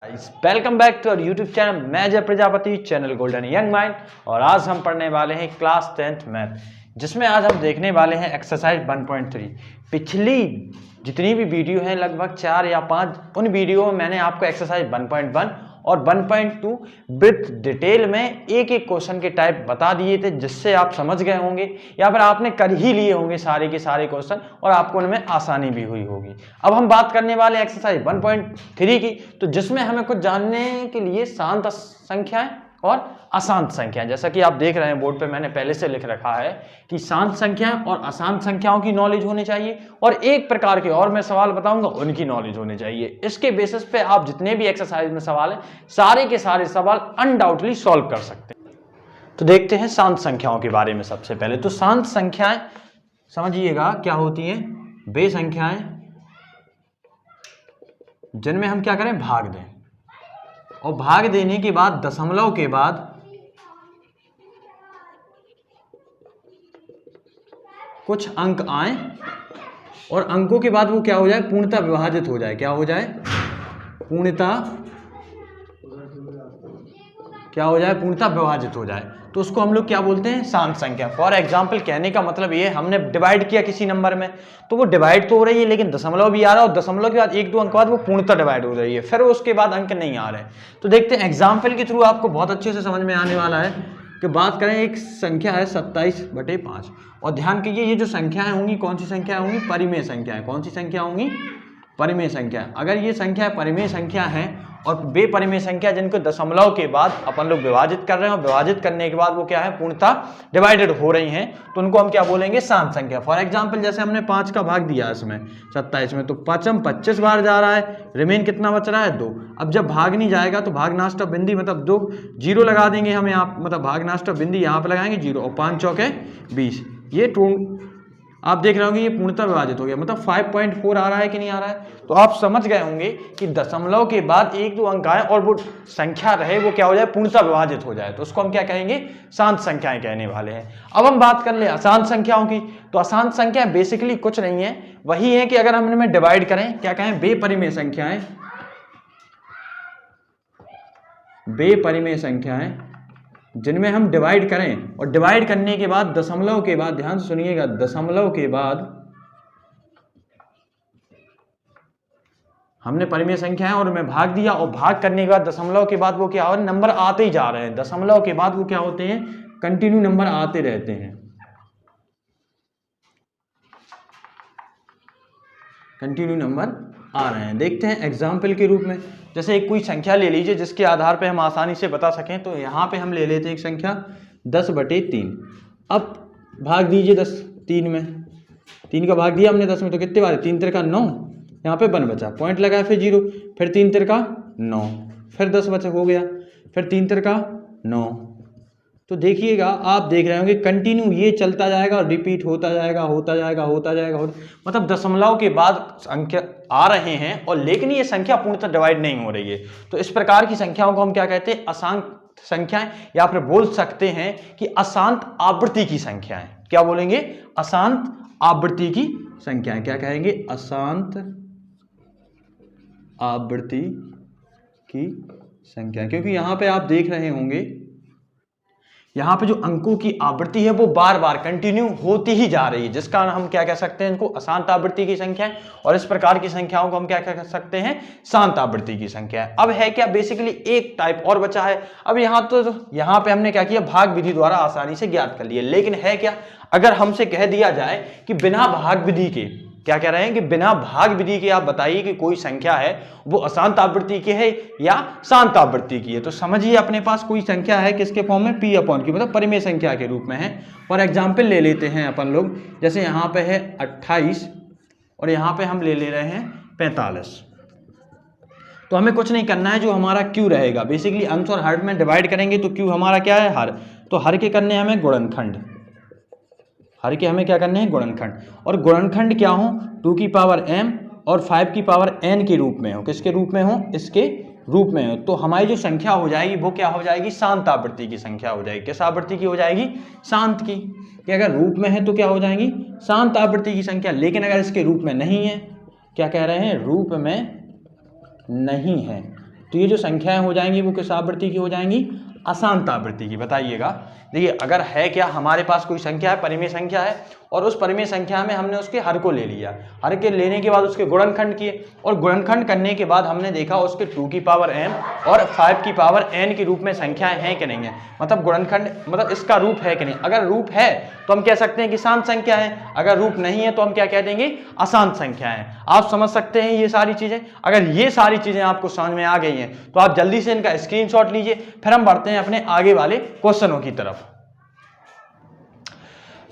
Welcome back to our YouTube channel. मैं Jay Prajapati, channel golden young mind. और आज हम पढ़ने वाले हैं क्लास 10th मैथ, जिसमें आज हम देखने वाले हैं एक्सरसाइज 1.3। पिछली जितनी भी वीडियो हैं, लगभग 4 या 5, उन वीडियो में मैंने आपको एक्सरसाइज 1.1 और 1.2 विथ डिटेल में एक एक क्वेश्चन के टाइप बता दिए थे, जिससे आप समझ गए होंगे या फिर आपने कर ही लिए होंगे सारे के सारे क्वेश्चन और आपको उनमें आसानी भी हुई होगी। अब हम बात करने वाले एक्सरसाइज 1.3 की, तो जिसमें हमें कुछ जानने के लिए शांत संख्याएं और अशांत संख्याएं, जैसा कि आप देख रहे हैं बोर्ड पे मैंने पहले से लिख रखा है कि शांत संख्याएं और अशांत संख्याओं की नॉलेज होनी चाहिए, और एक प्रकार के और मैं सवाल बताऊंगा उनकी नॉलेज होनी चाहिए। इसके बेसिस पे आप जितने भी एक्सरसाइज में सवाल हैं, सारे के सारे सवाल अनडाउटली सॉल्व कर सकते हैं। तो देखते हैं शांत संख्याओं के बारे में। सबसे पहले तो शांत संख्याएं समझिएगा क्या होती हैं। वे संख्याएं जिनमें हम क्या करें, भाग दें, और भाग देने के बाद दशमलव के बाद कुछ अंक आए, और अंकों के बाद वो क्या हो जाए, पूर्णतः विभाजित हो जाए। क्या हो जाए, पूर्णतः क्या हो जाए, पूर्णतः विभाजित हो जाए। तो उसको हम लोग क्या बोलते हैं, शांत संख्या। फॉर एग्जाम्पल कहने का मतलब ये, हमने डिवाइड किया किसी नंबर में, तो वो डिवाइड तो हो रही है लेकिन दशमलव भी आ रहा है, और दशमलव के बाद 1-2 अंक बाद वो पूर्णतः डिवाइड हो रही है, फिर उसके बाद अंक नहीं आ रहे। तो देखते हैं एग्जाम्पल के थ्रू, आपको बहुत अच्छे से समझ में आने वाला है। कि बात करें, एक संख्या है 27/5, और ध्यान कीजिए ये जो संख्याएं होंगी कौन सी संख्या होंगी, परिमेय संख्याएं। कौन सी संख्या होंगी, परिमेय संख्या। अगर ये संख्या परिमेय संख्या है और बेपरिमेय संख्या जिनको दशमलव के बाद अपन लोग विभाजित कर रहे हैं, और विभाजित करने के बाद वो क्या है, पूर्णतः डिवाइडेड हो रही हैं, तो उनको हम क्या बोलेंगे, शांत संख्या। फॉर एग्जांपल जैसे हमने 5 का भाग दिया इसमें 27 में, तो 5 25 बार जा रहा है, रिमेन कितना बच रहा है, 2। अब जब भाग नहीं जाएगा तो भागनाष्टक बिंदी मतलब 2 जीरो लगा देंगे हम यहाँ, मतलब भागनाष्टक बिंदी यहाँ पे लगाएंगे 0, और 5 चौके 20। ये आप देख रहे होंगे ये पूर्णतः विभाजित हो गया, मतलब 5.4 आ रहा है कि नहीं आ रहा है। तो आप समझ गए होंगे कि दशमलव के बाद 1-2 अंक आए और वो संख्या रहे, वो क्या हो जाए, पूर्णतः विभाजित हो जाए, तो उसको हम क्या कहेंगे, शांत संख्याएं कहने वाले हैं। अब हम बात कर ले अशांत संख्याओं की। तो अशांत संख्या बेसिकली कुछ नहीं है, वही है कि अगर हम इनमें डिवाइड करें, क्या कहें, बेपरिमेय संख्याएं। बेपरिमेय संख्याएं जिनमें हम डिवाइड करें, और डिवाइड करने के बाद दशमलव के बाद, ध्यान से सुनिएगा, दशमलव के बाद हमने परिमेय संख्या है और उनमें भाग दिया, और भाग करने के बाद दशमलव के बाद वो क्या हो रहा है, नंबर आते ही जा रहे हैं। दशमलव के बाद वो क्या होते हैं, कंटिन्यू नंबर आते रहते हैं, कंटिन्यू नंबर आ रहे हैं। देखते हैं एग्जाम्पल के रूप में, जैसे एक कोई संख्या ले लीजिए जिसके आधार पे हम आसानी से बता सकें। तो यहाँ पे हम ले लेते हैं एक संख्या 10/3। अब भाग दीजिए 10 3 में, 3 का भाग दिया हमने 10 में, तो कितने बार, 3 3 9, यहाँ पे 1 बचा, पॉइंट लगाया, फिर 0, फिर 3 3 9, फिर 10 बचा, हो गया, फिर 3 3 9। तो देखिएगा, आप देख रहे होंगे कंटिन्यू ये चलता जाएगा और रिपीट होता जाएगा, होता जाएगा, होता जाएगा, मतलब दशमलव के बाद संख्या आ रहे हैं, और लेकिन ये संख्या पूर्णतः डिवाइड नहीं हो रही है। तो इस प्रकार की संख्याओं को हम क्या कहते हैं, अशांत संख्याएं, या फिर बोल सकते हैं कि अशांत आवृत्ति की संख्याएं। क्या बोलेंगे, अशांत आवृत्ति की संख्याएं। क्या कहेंगे, अशांत आवृत्ति की संख्या। क्योंकि यहां पे आप देख रहे होंगे, यहाँ पे जो अंकों की आवृत्ति है वो बार बार कंटिन्यू होती ही जा रही है, जिस कारण हम क्या कह सकते हैं, इनको अशांत आवृत्ति की संख्या है, और इस प्रकार की संख्याओं को हम क्या कह सकते हैं, शांत आवृत्ति की संख्या है। अब है क्या, बेसिकली एक टाइप और बचा है। अब यहाँ पे हमने क्या किया, भाग विधि द्वारा आसानी से ज्ञात कर लिया। लेकिन है क्या, अगर हमसे कह दिया जाए कि बिना भाग विधि के, क्या कह रहे हैं कि बिना भाग विधि के आप बताइए कि कोई संख्या है वो अशांत आवृत्ति की है या शांत आवृत्ति की है, तो समझिए अपने पास कोई संख्या है किसके फॉर्म में, P/Q, मतलब परिमेय संख्या के रूप में है। फॉर एग्जाम्पल ले लेते हैं अपन लोग, जैसे यहाँ पे है 28 और यहाँ पे हम ले रहे हैं 45। तो हमें कुछ नहीं करना है, जो हमारा Q रहेगा, बेसिकली अंश और हर में डिवाइड करेंगे तो Q हमारा क्या है, हर। तो हर के करने हमें गुणनखंड, हर के हमें क्या करने हैं, गुणनखंड। और गुणनखंड क्या हो, 2 की पावर m और 5 की पावर n के रूप में हो। किसके रूप में हो, इसके रूप में हो। तो हमारी जो संख्या हो जाएगी वो क्या हो जाएगी, शांत आवृत्ति की संख्या हो जाएगी। किस आवृत्ति की हो जाएगी, शांत की। कि अगर रूप में है तो क्या हो जाएगी, शांत आवृत्ति की संख्या। लेकिन अगर इसके रूप में नहीं है, क्या कह रहे हैं, रूप में नहीं है, तो ये जो संख्याएं हो जाएंगी वो किस आवृत्ति की हो जाएंगी? अशांत आवृत्ति की। बताइएगा, देखिए अगर है क्या, हमारे पास कोई संख्या है, परिमेय संख्या है, और उस परिमेय संख्या में हमने उसके हर को ले लिया, हर के लेने के बाद उसके गुणनखंड किए, और गुणनखंड करने के बाद हमने देखा उसके 2 की पावर m और 5 की पावर n के रूप में संख्याएं हैं कि नहीं है, मतलब गुणनखंड मतलब इसका रूप है कि नहीं। अगर रूप है तो हम कह सकते हैं कि शांत संख्या है, अगर रूप नहीं है तो हम क्या कह देंगे? अशांत संख्या है। आप समझ सकते हैं ये सारी चीजें। अगर ये सारी चीजें आपको समझ में आ गई हैं तो आप जल्दी से इनका स्क्रीनशॉट लीजिए, फिर हम बढ़ते हैं अपने आगे वाले क्वेश्चनों की तरफ।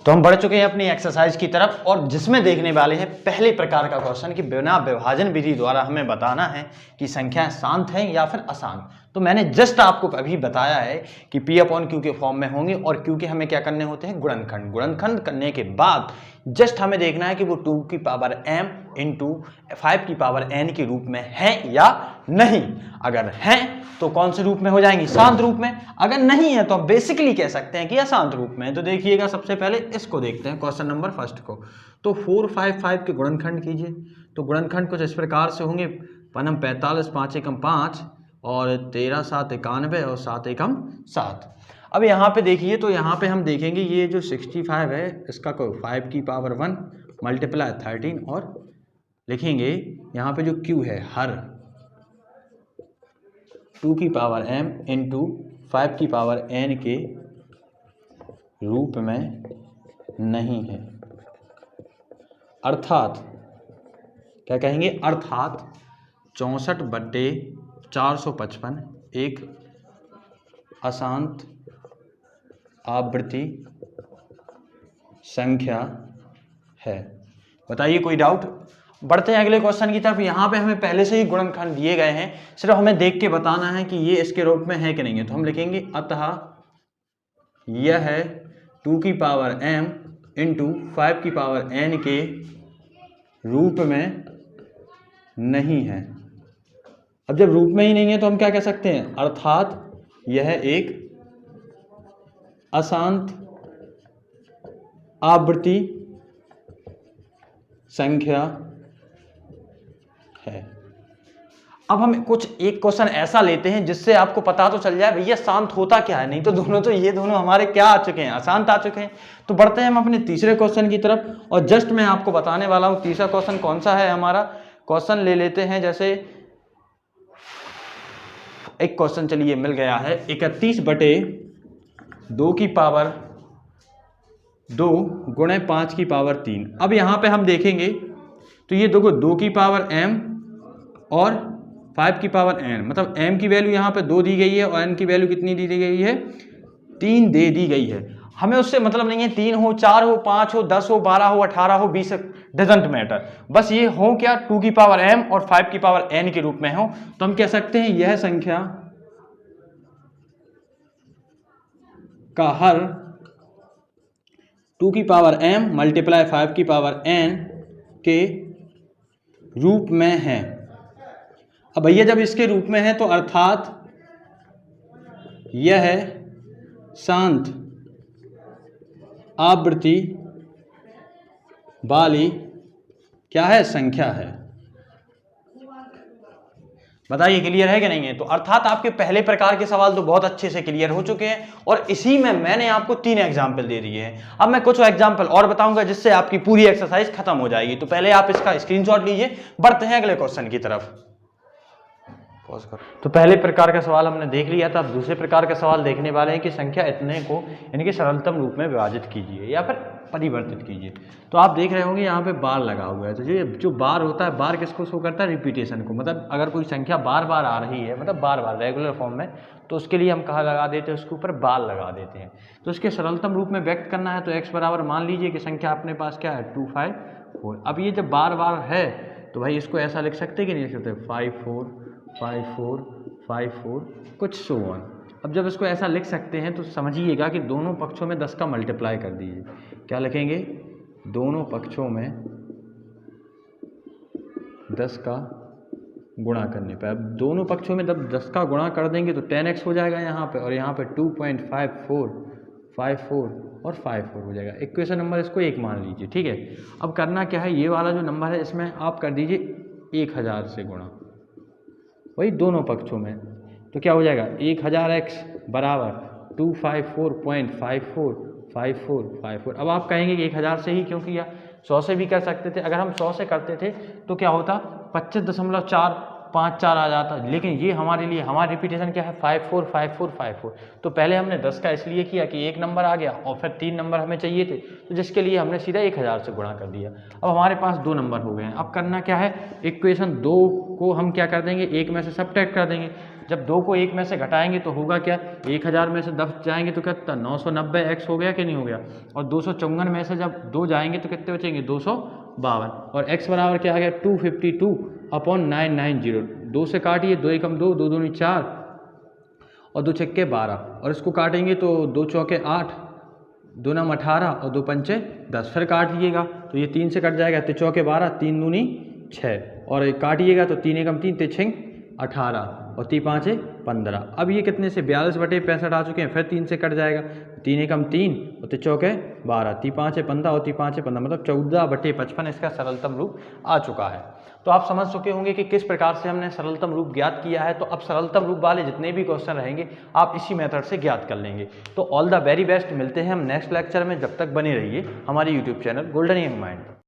तो हम बढ़ चुके हैं अपनी एक्सरसाइज की तरफ, और जिसमें देखने वाले हैं पहले प्रकार का क्वेश्चन कि बिना विभाजन विधि द्वारा हमें बताना है कि संख्याएं शांत हैं या फिर अशांत। तो मैंने जस्ट आपको अभी बताया है कि P/Q के फॉर्म में होंगे, और Q के हमें क्या करने होते हैं? गुणनखंड। गुणनखंड करने के बाद जस्ट हमें देखना है कि वो 2 की पावर m इंटू 5 की पावर n के रूप में है या नहीं। अगर है तो कौन से रूप में हो जाएंगी? शांत रूप में। अगर नहीं है तो आप बेसिकली कह सकते हैं कि अशांत रूप में। तो देखिएगा, सबसे पहले इसको देखते हैं, क्वेश्चन नंबर फर्स्ट को। तो 4, 5, 5 के गुणनखंड कीजिए। तो गुणनखंड कुछ इस प्रकार से होंगे, पनम 45, 5 एकम 5, और 13, 7 91, और 7 एकम 7। अब यहाँ पे देखिए, तो यहाँ पे हम देखेंगे ये जो 65 है इसका को 5 की पावर 1 मल्टीप्लाई 13, और लिखेंगे यहाँ पे जो Q है हर 2 की पावर m इंटू 5 की पावर n के रूप में नहीं है। अर्थात क्या कहेंगे? अर्थात 64/455 एक अशांत आवृत्ति संख्या है। बताइए, कोई डाउट? बढ़ते हैं अगले क्वेश्चन की तरफ। यहाँ पे हमें पहले से ही गुणनखंड दिए गए हैं, सिर्फ हमें देख के बताना है कि ये इसके रूप में है कि नहीं है। तो हम लिखेंगे अतः यह है 2 की पावर m इंटू 5 की पावर n के रूप में नहीं है। अब जब रूप में ही नहीं है तो हम क्या कह सकते हैं? अर्थात यह एक अशांत आवृत्ति संख्या है। अब हम कुछ एक क्वेश्चन ऐसा लेते हैं जिससे आपको पता तो चल जाए भैया शांत होता क्या है। नहीं तो दोनों तो ये दोनों हमारे क्या आ चुके हैं? अशांत आ चुके हैं। तो बढ़ते हैं हम अपने तीसरे क्वेश्चन की तरफ, और जस्ट मैं आपको बताने वाला हूं तीसरा क्वेश्चन कौन सा है हमारा। क्वेश्चन ले लेते हैं, जैसे एक क्वेश्चन चलिए मिल गया है, 31/2 की पावर 2 गुणे 5 की पावर 3। अब यहाँ पे हम देखेंगे तो ये देखो 2 की पावर m और 5 की पावर n, मतलब m की वैल्यू यहाँ पे 2 दी गई है और n की वैल्यू कितनी दी गई है? 3 दे दी गई है। हमें उससे मतलब नहीं है 3 हो, 4 हो, 5 हो, 10 हो, 12 हो, 18 हो, 20, डजंट मैटर, बस ये हो क्या 2 की पावर m और 5 की पावर n के रूप में हो। तो हम कह सकते हैं यह संख्या का हर 2 की पावर m मल्टीप्लाई 5 की पावर n के रूप में है। अब भैया जब इसके रूप में है तो अर्थात यह है शांत आवृत्ति वाली क्या है? संख्या है। बताइए क्लियर है कि नहीं है? तो अर्थात आपके पहले प्रकार के सवाल तो बहुत अच्छे से क्लियर हो चुके हैं, और इसी में मैंने आपको 3 एग्जाम्पल दे दिए हैं। अब मैं कुछ एग्जाम्पल और बताऊंगा जिससे आपकी पूरी एक्सरसाइज खत्म हो जाएगी। तो पहले आप इसका स्क्रीनशॉट लीजिए, बढ़ते हैं अगले क्वेश्चन की तरफ। तो पहले प्रकार का सवाल हमने देख लिया था। अब दूसरे प्रकार का सवाल देखने वाले हैं कि संख्या इतने को इनके सरलतम रूप में विभाजित कीजिए या फिर परिवर्तित कीजिए। तो आप देख रहे होंगे यहाँ पे बार लगा हुआ है। तो ये जो बार होता है, बार किसको शो करता है? रिपीटेशन को। मतलब अगर कोई संख्या बार बार आ रही है, मतलब बार बार रेगुलर फॉर्म में, तो उसके लिए हम कहाँ लगा देते हैं? उसके ऊपर बार लगा देते हैं। तो इसके सरलतम रूप में व्यक्त करना है तो x बराबर मान लीजिए कि संख्या अपने पास क्या है? 2, 5, 4। अब ये जब बार बार है तो भाई इसको ऐसा लिख सकते कि नहीं लिख सकते? 5, 4, 5, 4, 5, 4, कुछ सो ऑन। अब जब इसको ऐसा लिख सकते हैं तो समझिएगा कि दोनों पक्षों में 10 का मल्टीप्लाई कर दीजिए। क्या लिखेंगे? दोनों पक्षों में 10 का गुणा करने पर। अब दोनों पक्षों में जब 10 का गुणा कर देंगे तो 10x हो जाएगा यहाँ पे, और यहाँ पे 2.54, 54 और 54 हो जाएगा। इक्वेशन नंबर इसको 1 मान लीजिए, ठीक है। अब करना क्या है? ये वाला जो नंबर है इसमें आप कर दीजिए 1000 से गुणा, वही दोनों पक्षों में। तो क्या हो जाएगा 1000x बराबर 254.545454। अब आप कहेंगे कि 1000 से ही क्यों किया, 100 से भी कर सकते थे। अगर हम 100 से करते थे तो क्या होता 25.454 आ जाता, लेकिन ये हमारे लिए हमारी रिपीटेशन क्या है 545454। तो पहले हमने 10 का इसलिए किया कि एक नंबर आ गया और फिर 3 नंबर हमें चाहिए थे, तो जिसके लिए हमने सीधा 1000 से गुणा कर दिया। अब हमारे पास 2 नंबर हो गए हैं। अब करना क्या है, इक्वेशन 2 को हम क्या कर देंगे, 1 में से सबट्रैक्ट कर देंगे। जब 2 को 1 में से घटाएंगे तो होगा क्या, 1000 में से 10 जाएंगे तो कितना 990x हो गया कि नहीं हो गया, और 254 में से जब 2 जाएंगे तो कितने बचेंगे 252, और x बराबर क्या आ गया 252/990। 2 से काटिए, 2 एकम 2, 2 दूनी 4 और 2 छक्के 12, और इसको काटेंगे तो 2 चौके 8, 2 नम 18 और 2 पंचे 10। फिर काटिएगा तो ये 3 से कट जाएगा, 3 चौके 12, 3 दूनी 6, और काटिएगा तो 3 एकम 3, 3 छिंग 18 और 3 पाँचे 15। अब ये कितने से 42/65 आ चुके हैं, फिर 3 से कट जाएगा, 3 एकम 3 और 3 चौके 12, 3 पाँचे 15 और 3 पाँचे 15, मतलब 14/55 इसका सरलतम रूप आ चुका है। तो आप समझ चुके होंगे कि किस प्रकार से हमने सरलतम रूप ज्ञात किया है। तो अब सरलतम रूप वाले जितने भी क्वेश्चन रहेंगे आप इसी मेथड से ज्ञात कर लेंगे। तो ऑल द वेरी बेस्ट, मिलते हैं हम नेक्स्ट लेक्चर में। जब तक बने रहिए हमारे YouTube channel golden young mind पर।